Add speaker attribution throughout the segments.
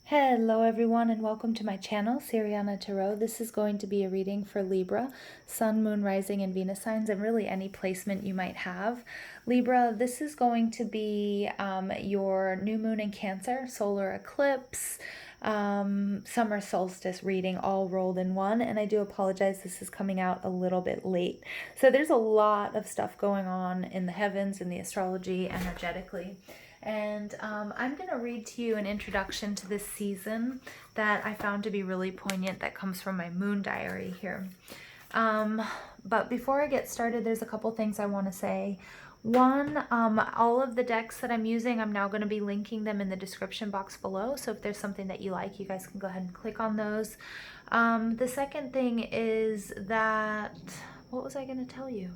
Speaker 1: Hello everyone and welcome to my channel, Siriana Tarot. This is going to be a reading for Libra, Sun, Moon, Rising, and Venus signs, and really any placement you might have. Libra, this is going to be your new moon in Cancer, solar eclipse, summer solstice reading all rolled in one, and I do apologize, this is coming out a little bit late. So there's a lot of stuff going on in the heavens, in the astrology, energetically. And I'm going to read to you an introduction to this season that I found to be really poignant that comes from my moon diary here. But before I get started, there's a couple things I want to say. One, all of the decks that I'm using, I'm now going to be linking them in the description box below. So if there's something that you like, you guys can go ahead and click on those. The second thing is that, what was I going to tell you?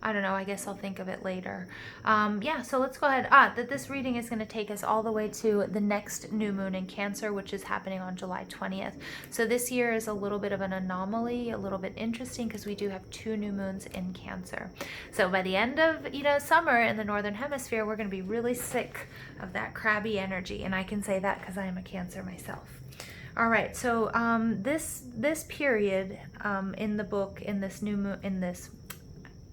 Speaker 1: I don't know, I guess I'll think of it later. Yeah, so let's go ahead. That this reading is going to take us all the way to the next new moon in Cancer, which is happening on July 20th. So this year is a little bit of an anomaly, a little bit interesting, because we do have 2 new moons in Cancer. So by the end of, summer in the Northern Hemisphere, we're going to be really sick of that crabby energy. And I can say that because I am a Cancer myself. All right, so this period in the book, in this new moon,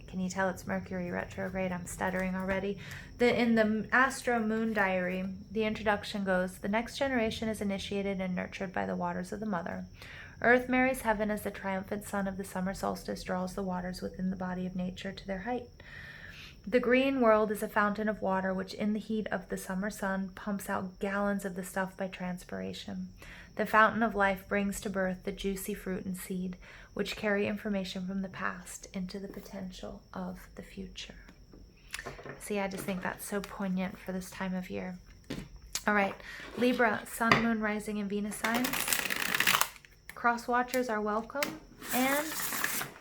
Speaker 1: can you tell it's Mercury retrograde? I'm stuttering already. In the Astro Moon Diary, the introduction goes, the next generation is initiated and nurtured by the waters of the mother. Earth marries heaven as the triumphant sun of the summer solstice draws the waters within the body of nature to their height. The green world is a fountain of water which in the heat of the summer sun pumps out gallons of the stuff by transpiration. The fountain of life brings to birth the juicy fruit and seed, which carry information from the past into the potential of the future. See, I just think that's so poignant for this time of year. All right, Libra, Sun, Moon, Rising, and Venus signs. Cross watchers are welcome. And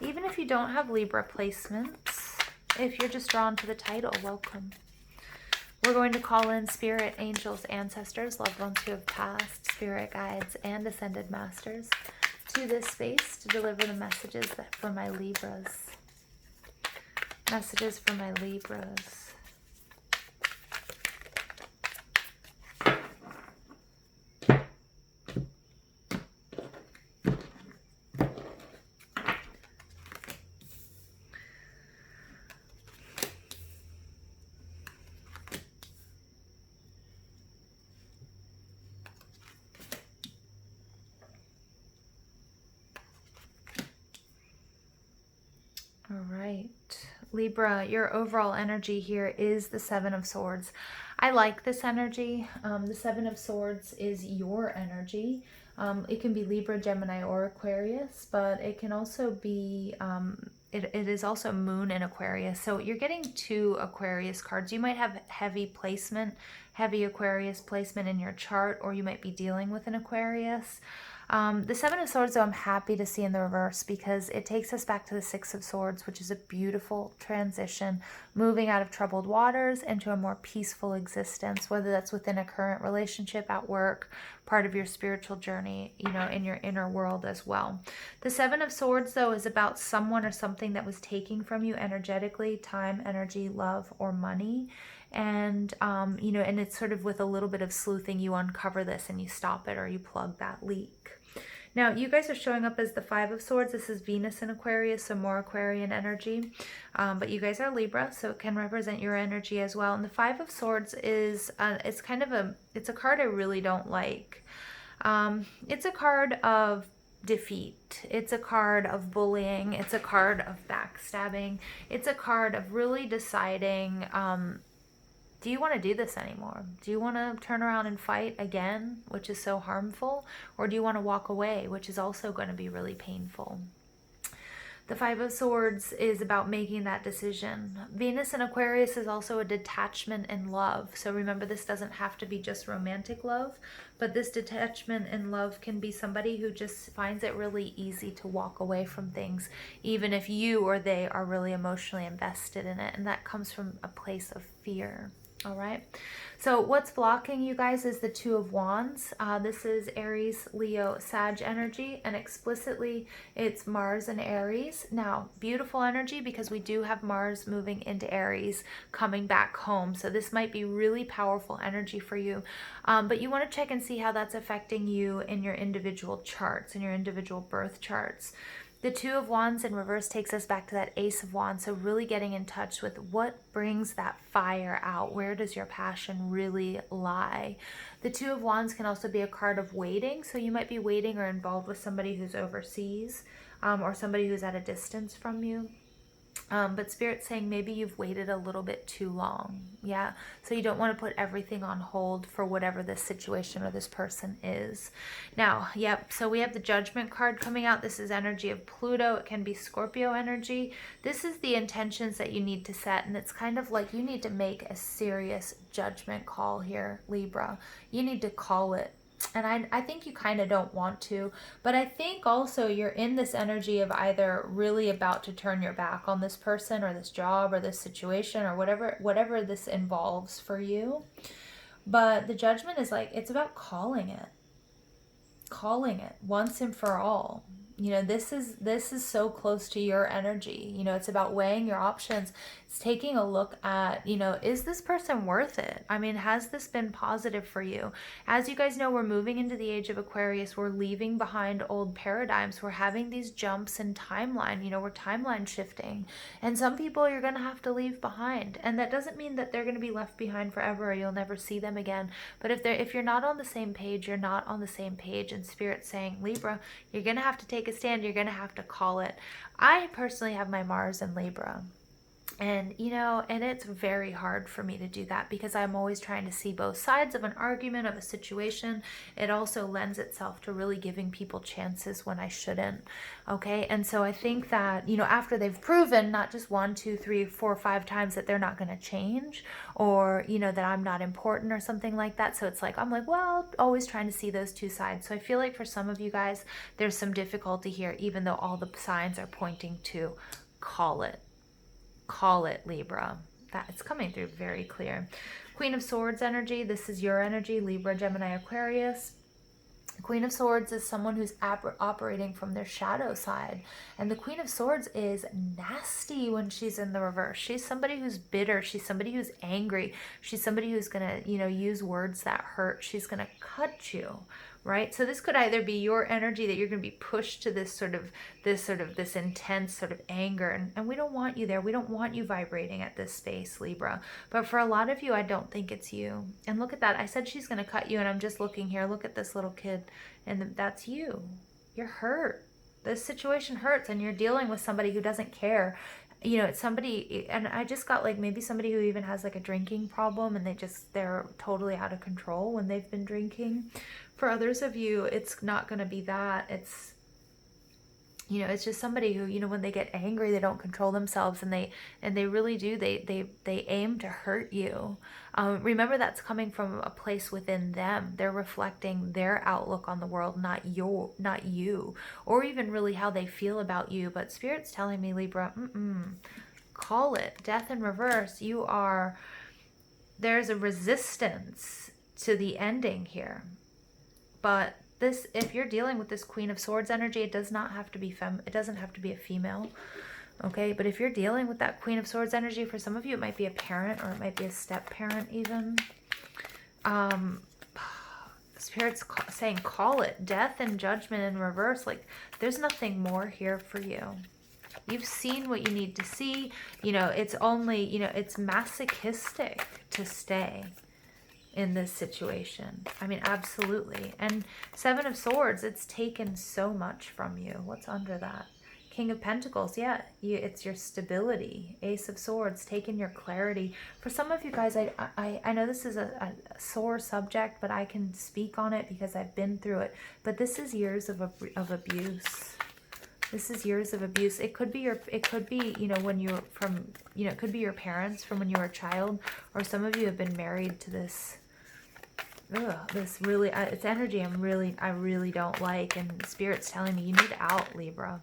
Speaker 1: even if you don't have Libra placements, if you're just drawn to the title, welcome. We're going to call in spirit, angels, ancestors, loved ones who have passed, spirit guides, and ascended masters to this space to deliver the messages for my Libras. Messages for my Libras. All right, Libra, your overall energy here is the 7 of Swords. I like this energy. The 7 of Swords is your energy. It can be Libra, Gemini, or Aquarius, but it can also be, it is also Moon in Aquarius. So you're getting 2 Aquarius cards. You might have heavy Aquarius placement in your chart, or you might be dealing with an Aquarius. The 7 of Swords, though, I'm happy to see in the reverse because it takes us back to the 6 of Swords, which is a beautiful transition, moving out of troubled waters into a more peaceful existence, whether that's within a current relationship, at work, part of your spiritual journey, in your inner world as well. The 7 of Swords, though, is about someone or something that was taking from you energetically, time, energy, love, or money. And, and it's sort of with a little bit of sleuthing, you uncover this and you stop it or you plug that leak. Now, you guys are showing up as the 5 of Swords. This is Venus in Aquarius, so more Aquarian energy. But you guys are Libra, so it can represent your energy as well. And the 5 of Swords is, it's a card I really don't like. It's a card of defeat. It's a card of bullying. It's a card of backstabbing. It's a card of really deciding, do you want to do this anymore? Do you want to turn around and fight again, which is so harmful? Or do you want to walk away, which is also going to be really painful? The 5 of Swords is about making that decision. Venus in Aquarius is also a detachment in love. So remember, this doesn't have to be just romantic love, but this detachment in love can be somebody who just finds it really easy to walk away from things, even if you or they are really emotionally invested in it. And that comes from a place of fear. All right. So what's blocking you guys is the Two of Wands. This is Aries, Leo, Sag energy, and explicitly it's Mars and Aries. Now, beautiful energy because we do have Mars moving into Aries, coming back home. So this might be really powerful energy for you. But you want to check and see how that's affecting you in your individual charts, in your individual birth charts. The Two of Wands in reverse takes us back to that Ace of Wands. So really getting in touch with what brings that fire out. Where does your passion really lie? The Two of Wands can also be a card of waiting. So you might be waiting or involved with somebody who's overseas, or somebody who's at a distance from you. But Spirit's saying maybe you've waited a little bit too long. Yeah. So you don't want to put everything on hold for whatever this situation or this person is. Now, yep. So we have the Judgment card coming out. This is energy of Pluto. It can be Scorpio energy. This is the intentions that you need to set. And it's kind of like you need to make a serious judgment call here, Libra. You need to call it. And I think you kind of don't want to, but I think also you're in this energy of either really about to turn your back on this person or this job or this situation or whatever this involves for you. But the Judgment is like, it's about calling it once and for all. You know, this is so close to your energy. You know, it's about weighing your options. It's taking a look at, you know, is this person worth it? I mean, has this been positive for you? As you guys know, we're moving into the age of Aquarius. We're leaving behind old paradigms. We're having these jumps in timeline. You know, we're timeline shifting. And some people you're going to have to leave behind. And that doesn't mean that they're going to be left behind forever or you'll never see them again. But if you're not on the same page, you're not on the same page. And Spirit's saying, Libra, you're going to have to take a stand. You're going to have to call it. I personally have my Mars in Libra. And, you know, and it's very hard for me to do that because I'm always trying to see both sides of an argument, of a situation. It also lends itself to really giving people chances when I shouldn't. Okay. And so I think that, you know, after they've proven not just 1, 2, 3, 4, 5 times that they're not going to change or, you know, that I'm not important or something like that. So it's like, I'm like, well, always trying to see those two sides. So I feel like for some of you guys, there's some difficulty here, even though all the signs are pointing to call it. Call it, Libra. That it's coming through very clear. Queen of Swords energy. This is your energy, Libra, Gemini, Aquarius. Queen of Swords is someone who's operating from their shadow side. And the Queen of Swords is nasty when she's in the reverse. She's somebody who's bitter. She's somebody who's angry. She's somebody who's going to, you know, use words that hurt. She's going to cut you. Right? So this could either be your energy that you're going to be pushed to this intense sort of anger. And we don't want you there. We don't want you vibrating at this space, Libra. But for a lot of you, I don't think it's you. And look at that. I said she's going to cut you. And I'm just looking here. Look at this little kid. And that's you. You're hurt. This situation hurts. And you're dealing with somebody who doesn't care. You know, it's somebody, and I just got like maybe somebody who even has like a drinking problem and they're totally out of control when they've been drinking. For others of you, it's not going to be that. It's, you know, it's just somebody who, you know, when they get angry, they don't control themselves and they really do. They aim to hurt you. Remember, that's coming from a place within them. They're reflecting their outlook on the world, not you, or even really how they feel about you. But Spirit's telling me, Libra, call it. Death in reverse. There's a resistance to the ending here. But this, if you're dealing with this Queen of Swords energy, it does not have to be it doesn't have to be a female. Okay, but if you're dealing with that Queen of Swords energy, for some of you, it might be a parent or it might be a step-parent even. Spirit's saying, call it. Death and judgment in reverse. Like, there's nothing more here for you. You've seen what you need to see. You know, it's only, you know, it's masochistic to stay in this situation. I mean, absolutely. And Seven of Swords, it's taken so much from you. What's under that? King of Pentacles, yeah, it's your stability. Ace of Swords, taking your clarity. For some of you guys, I know this is a sore subject, but I can speak on it because I've been through it. But this is years of abuse. This is years of abuse. It could be you know, when you're from, you know, it could be your parents from when you were a child, or some of you have been married to this. This really, it's energy I really don't like, and Spirit's telling me you need out, Libra.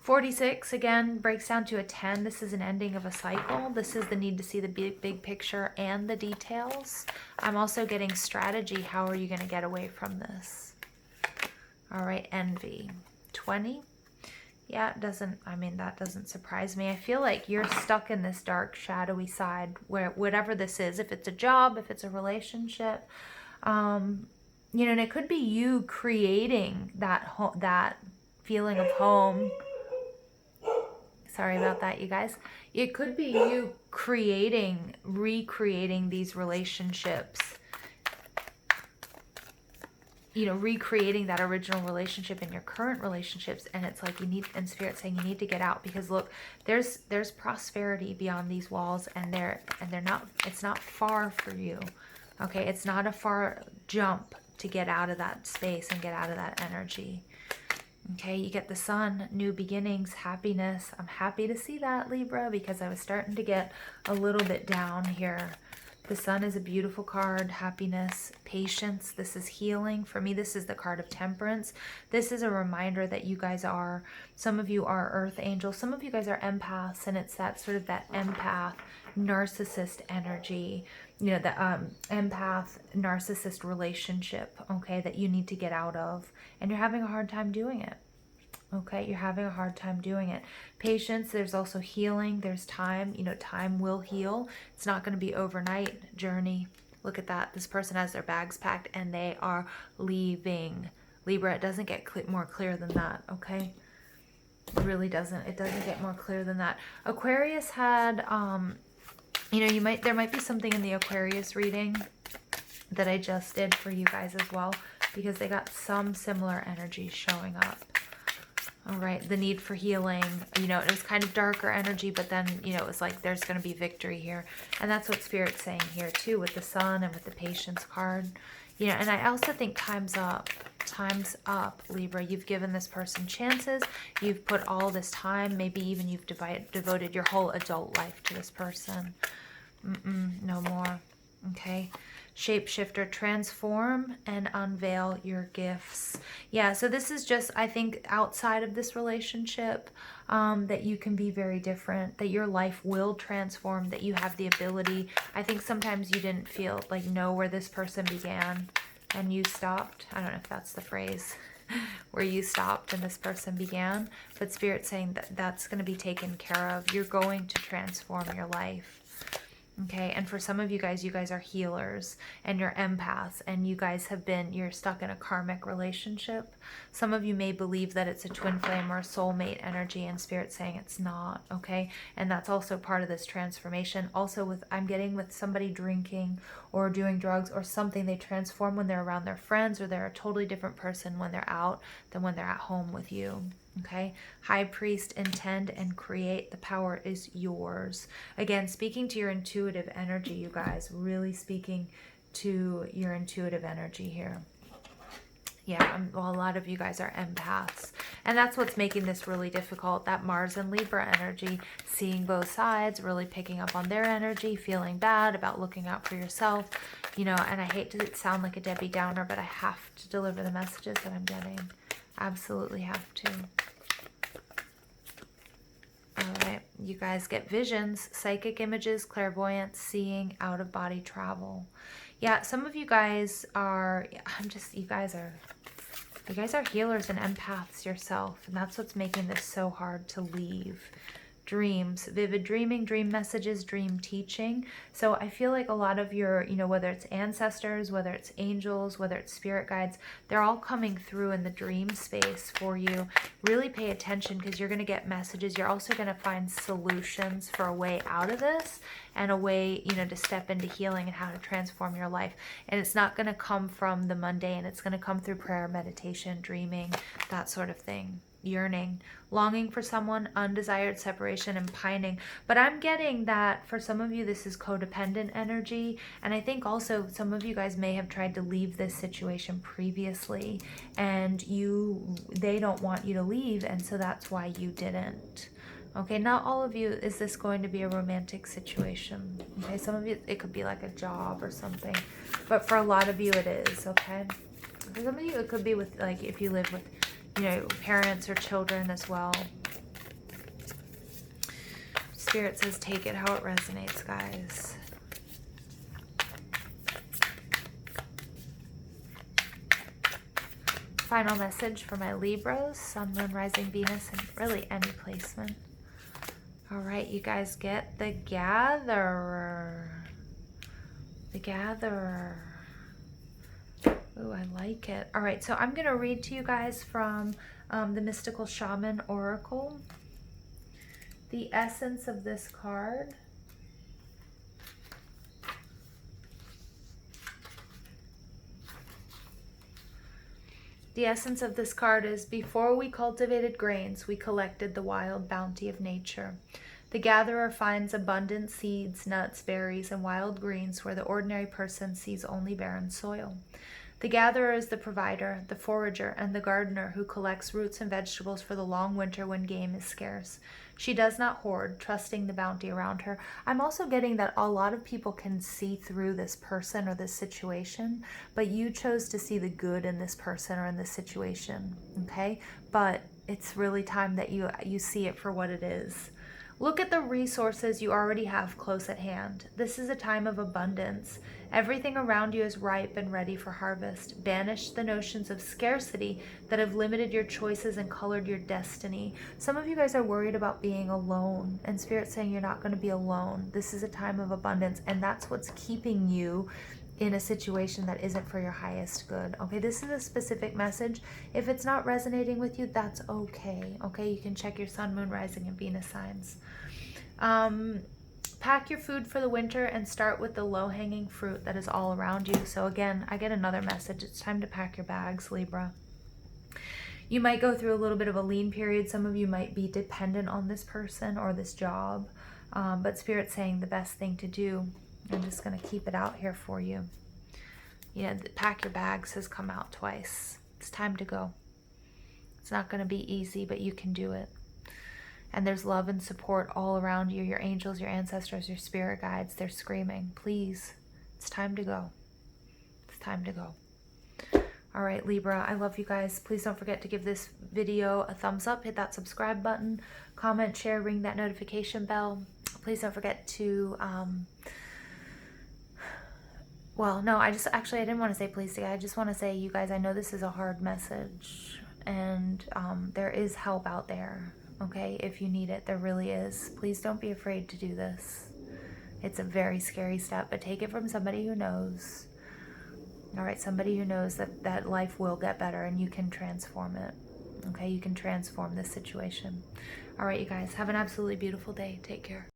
Speaker 1: 46, again, breaks down to a 10. This is an ending of a cycle. This is the need to see the big picture and the details. I'm also getting strategy. How are you going to get away from this? All right, envy. 20. Yeah, it doesn't, I mean, that doesn't surprise me. I feel like you're stuck in this dark, shadowy side where whatever this is, if it's a job, if it's a relationship, you know, and it could be you creating that feeling of home. Sorry about that, you guys. It could be you recreating these relationships. You know, recreating that original relationship in your current relationships, and it's like you need, and Spirit saying you need to get out, because look, there's prosperity beyond these walls, and they're not, it's not far for you. Okay, it's not a far jump to get out of that space and get out of that energy. Okay, you get the Sun, new beginnings, happiness. I'm happy to see that, Libra, because I was starting to get a little bit down here. The Sun is a beautiful card, happiness, patience. This is healing. For me, this is the card of temperance. This is a reminder that you guys are, some of you are earth angels, some of you guys are empaths, and it's that sort of that empath, narcissist energy, you know, the empath, narcissist relationship, okay, that you need to get out of, and you're having a hard time doing it. Okay, you're having a hard time doing it. Patience, there's also healing. There's time. You know, time will heal. It's not going to be overnight journey. Look at that. This person has their bags packed and they are leaving. Libra, it doesn't get more clear than that, okay? It really doesn't. It doesn't get more clear than that. Aquarius had, you know, there might be something in the Aquarius reading that I just did for you guys as well, because they got some similar energies showing up. All right, the need for healing, you know, it was kind of darker energy, but then, you know, it was like there's going to be victory here. And that's what Spirit's saying here too, with the Sun and with the Patience card. You know, and I also think time's up. Time's up, Libra. You've given this person chances. You've put all this time, maybe even you've devoted your whole adult life to this person. No more. Okay. Shapeshifter, transform and unveil your gifts. Yeah, so this is just, I think, outside of this relationship, that you can be very different, that your life will transform, that you have the ability. I think sometimes you didn't feel like know where this person began and you stopped. I don't know if that's the phrase, where you stopped and this person began, but Spirit's saying that that's going to be taken care of. You're going to transform your life. Okay, and for some of you guys are healers and you're empaths, and you guys you're stuck in a karmic relationship. Some of you may believe that it's a twin flame or a soulmate energy, and Spirit's saying it's not, okay? And that's also part of this transformation. Also I'm getting with somebody drinking or doing drugs or something, they transform when they're around their friends, or they're a totally different person when they're out than when they're at home with you. Okay, High Priest, intend and create. The power is yours. Again, speaking to your intuitive energy, you guys, really speaking to your intuitive energy here. Yeah, well, a lot of you guys are empaths, and that's what's making this really difficult. That Mars and Libra energy, seeing both sides, really picking up on their energy, feeling bad about looking out for yourself, you know, and I hate to sound like a Debbie Downer, but I have to deliver the messages that I'm getting. Absolutely have to. All right, you guys get visions, psychic images, clairvoyance, seeing, out-of-body travel. Yeah, some of you guys are, you guys are healers and empaths yourself, and that's what's making this so hard to leave. Dreams, vivid dreaming, dream messages, dream teaching. So I feel like a lot of your, you know, whether it's ancestors, whether it's angels, whether it's spirit guides, they're all coming through in the dream space for you. Really pay attention, because you're going to get messages. You're also going to find solutions for a way out of this, and a way, you know, to step into healing and how to transform your life. And it's not going to come from the mundane. It's going to come through prayer, meditation, dreaming, that sort of thing. Yearning, longing for someone, undesired separation, and pining. But I'm getting that for some of you, this is codependent energy. And I think also some of you guys may have tried to leave this situation previously, and they don't want you to leave, and so that's why you didn't. Okay, not all of you is this going to be a romantic situation. Okay, some of you, it could be like a job or something. But for a lot of you, it is, okay? For some of you, it could be with, like, if you live with, you know, parents or children as well. Spirit says take it how it resonates, guys. Final message for my Libras, Sun, Moon, Rising, Venus, and really any placement. All right, you guys get the Gatherer. The Gatherer. Ooh, I like it. All right, so I'm going to read to you guys from the Mystical Shaman Oracle. The essence of this card. The essence of this card is, before we cultivated grains, we collected the wild bounty of nature. The gatherer finds abundant seeds, nuts, berries, and wild greens where the ordinary person sees only barren soil. The gatherer is the provider, the forager, and the gardener who collects roots and vegetables for the long winter when game is scarce. She does not hoard, trusting the bounty around her. I'm also getting that a lot of people can see through this person or this situation, but you chose to see the good in this person or in this situation, okay? But it's really time that you see it for what it is. Look at the resources you already have close at hand. This is a time of abundance. Everything around you is ripe and ready for harvest. Banish the notions of scarcity that have limited your choices and colored your destiny. Some of you guys are worried about being alone, and Spirit's saying you're not going to be alone. This is a time of abundance, and that's what's keeping you in a situation that isn't for your highest good. Okay, this is a specific message. If it's not resonating with you, that's okay. Okay, you can check your Sun, Moon, Rising, and Venus signs. Pack your food for the winter and start with the low-hanging fruit that is all around you. So again, I get another message. It's time to pack your bags, Libra. You might go through a little bit of a lean period. Some of you might be dependent on this person or this job, but Spirit's saying the best thing to do, I'm just going to keep it out here for you. You know, pack your bags has come out twice. It's time to go. It's not going to be easy, but you can do it. And there's love and support all around you. Your angels, your ancestors, your spirit guides, they're screaming, please, it's time to go. It's time to go. All right, Libra, I love you guys. Please don't forget to give this video a thumbs up, hit that subscribe button, comment, share, ring that notification bell. Please don't forget to, well, no, I didn't want to say please. I just want to say, you guys, I know this is a hard message, and there is help out there. Okay, if you need it, there really is. Please don't be afraid to do this. It's a very scary step, but take it from somebody who knows. All right, somebody who knows that life will get better and you can transform it. Okay, you can transform this situation. All right, you guys, have an absolutely beautiful day. Take care.